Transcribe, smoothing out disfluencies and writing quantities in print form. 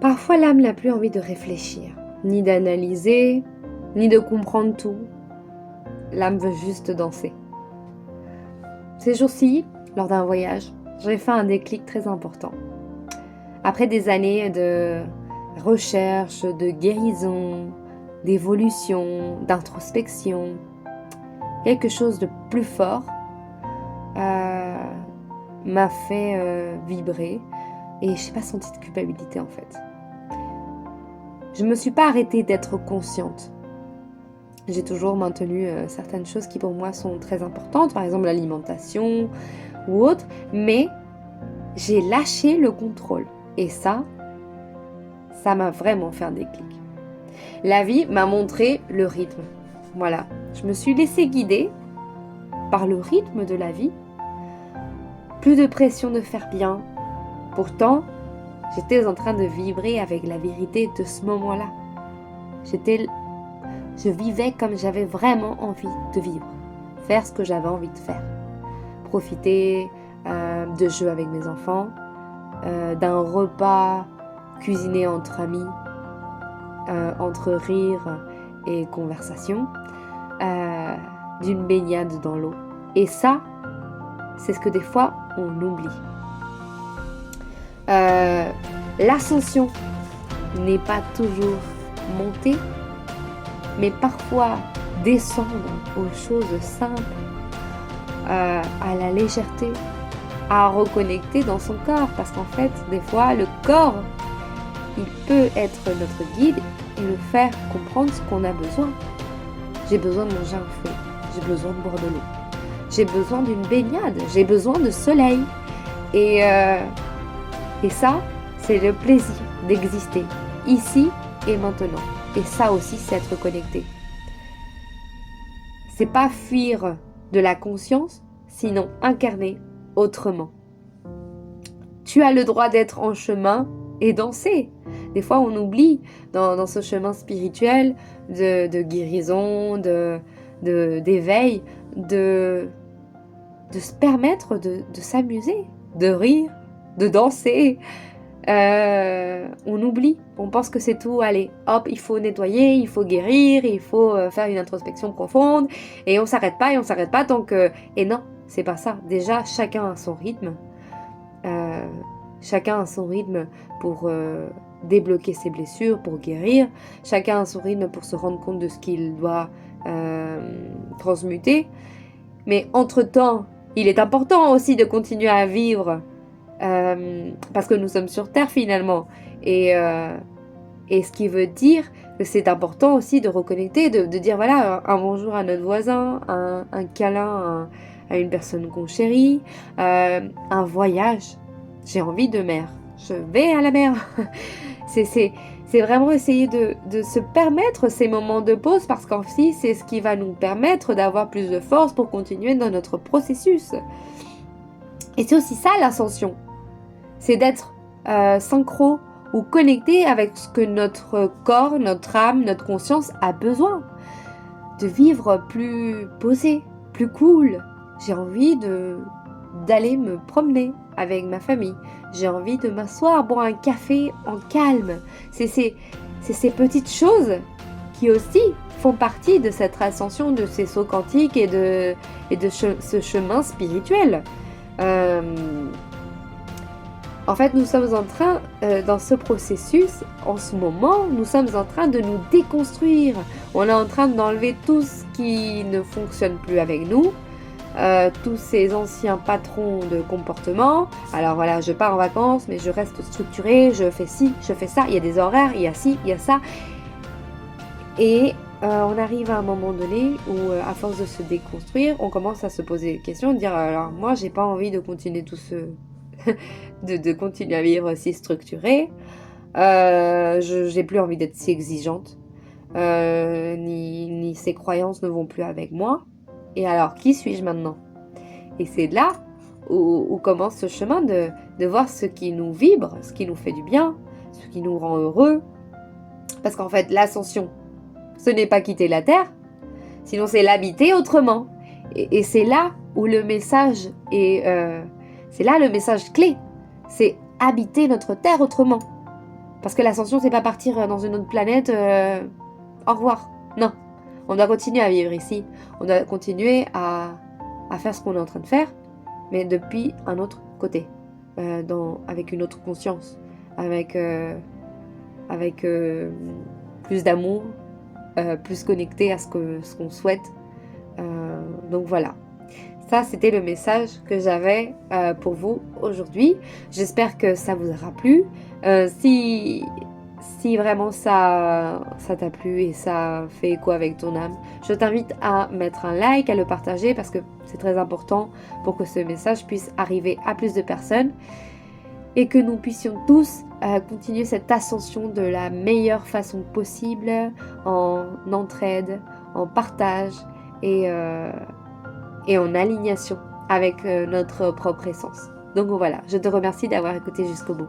Parfois, l'âme n'a plus envie de réfléchir, ni d'analyser, ni de comprendre tout. L'âme veut juste danser. Ces jours-ci, lors d'un voyage, j'ai fait un déclic très important. Après des années de recherche, de guérison, d'évolution, d'introspection, quelque chose de plus fort m'a fait vibrer et je n'ai pas senti de culpabilité en fait. Je ne me suis pas arrêtée d'être consciente. J'ai toujours maintenu certaines choses qui pour moi sont très importantes, par exemple l'alimentation ou autre, mais j'ai lâché le contrôle. Et ça m'a vraiment fait un déclic. La vie m'a montré le rythme. Voilà, je me suis laissée guider par le rythme de la vie. Plus de pression de faire bien. Pourtant, j'étais en train de vibrer avec la vérité de ce moment-là. Je vivais comme j'avais vraiment envie de vivre. Faire ce que j'avais envie de faire. Profiter de jeux avec mes enfants, d'un repas cuisiné entre amis, entre rire et conversation, d'une baignade dans l'eau. Et ça, c'est ce que des fois on oublie. L'ascension n'est pas toujours monter, mais parfois descendre aux choses simples, à la légèreté, à reconnecter dans son corps, parce qu'en fait, des fois, le corps, il peut être notre guide et nous faire comprendre ce qu'on a besoin. J'ai besoin de manger un fruit, j'ai besoin de boire de l'eau, j'ai besoin d'une baignade, j'ai besoin de soleil. Et ça, c'est le plaisir d'exister, ici et maintenant. Et ça aussi, c'est être connecté. C'est pas fuir de la conscience, sinon incarner autrement. Tu as le droit d'être en chemin et danser. Des fois, on oublie dans ce chemin spirituel de guérison, d'éveil, de se permettre de s'amuser, de rire, de danser. On oublie, on pense que c'est tout, allez, hop, il faut nettoyer, il faut guérir, il faut faire une introspection profonde, et on s'arrête pas tant que... Et non, c'est pas ça. Déjà, chacun a son rythme. Chacun a son rythme pour débloquer ses blessures, pour guérir. Chacun a son rythme pour se rendre compte de ce qu'il doit transmuter. Mais entre-temps, il est important aussi de continuer à vivre parce que nous sommes sur Terre finalement. Et ce qui veut dire que c'est important aussi de reconnecter, de dire voilà, un bonjour à notre voisin, un câlin à une personne qu'on chérit, un voyage. J'ai envie de mer, je vais à la mer. C'est vraiment essayer de se permettre ces moments de pause parce qu'en fait, c'est ce qui va nous permettre d'avoir plus de force pour continuer dans notre processus. Et c'est aussi ça l'ascension. C'est d'être synchro ou connecté avec ce que notre corps, notre âme, notre conscience a besoin. De vivre plus posé, plus cool. J'ai envie d'aller me promener avec ma famille. J'ai envie de m'asseoir, boire un café en calme. C'est ces petites choses qui aussi font partie de cette ascension, de ces sauts quantiques et de ce chemin spirituel. En fait, nous sommes en train, dans ce processus, en ce moment, nous sommes en train de nous déconstruire. On est en train d'enlever tout ce qui ne fonctionne plus avec nous, tous ces anciens patrons de comportement. Alors voilà, je pars en vacances, mais je reste structurée, je fais ci, je fais ça, il y a des horaires, il y a ci, il y a ça. Et on arrive à un moment donné où, à force de se déconstruire, on commence à se poser des questions, de dire alors moi, j'ai pas envie de continuer tout ce... de continuer à vivre si structurée. J'ai plus envie d'être si exigeante. Ni ces croyances ne vont plus avec moi. Et alors, qui suis-je maintenant? Et c'est là où commence ce chemin de voir ce qui nous vibre, ce qui nous fait du bien, ce qui nous rend heureux. Parce qu'en fait, l'ascension, ce n'est pas quitter la Terre, sinon c'est l'habiter autrement. Et c'est là où le message est... c'est là le message clé. C'est habiter notre Terre autrement. Parce que l'ascension, c'est pas partir dans une autre planète, au revoir. Non, on doit continuer à vivre ici. On doit continuer à faire ce qu'on est en train de faire, mais depuis un autre côté, avec une autre conscience, avec plus d'amour, plus connecté à ce qu'on souhaite. Donc voilà. Ça, c'était le message que j'avais pour vous aujourd'hui. J'espère que ça vous aura plu. Si vraiment ça t'a plu et ça fait écho avec ton âme, je t'invite à mettre un like, à le partager parce que c'est très important pour que ce message puisse arriver à plus de personnes et que nous puissions tous continuer cette ascension de la meilleure façon possible, en entraide, en partage et en alignation avec notre propre essence. Donc voilà, je te remercie d'avoir écouté jusqu'au bout.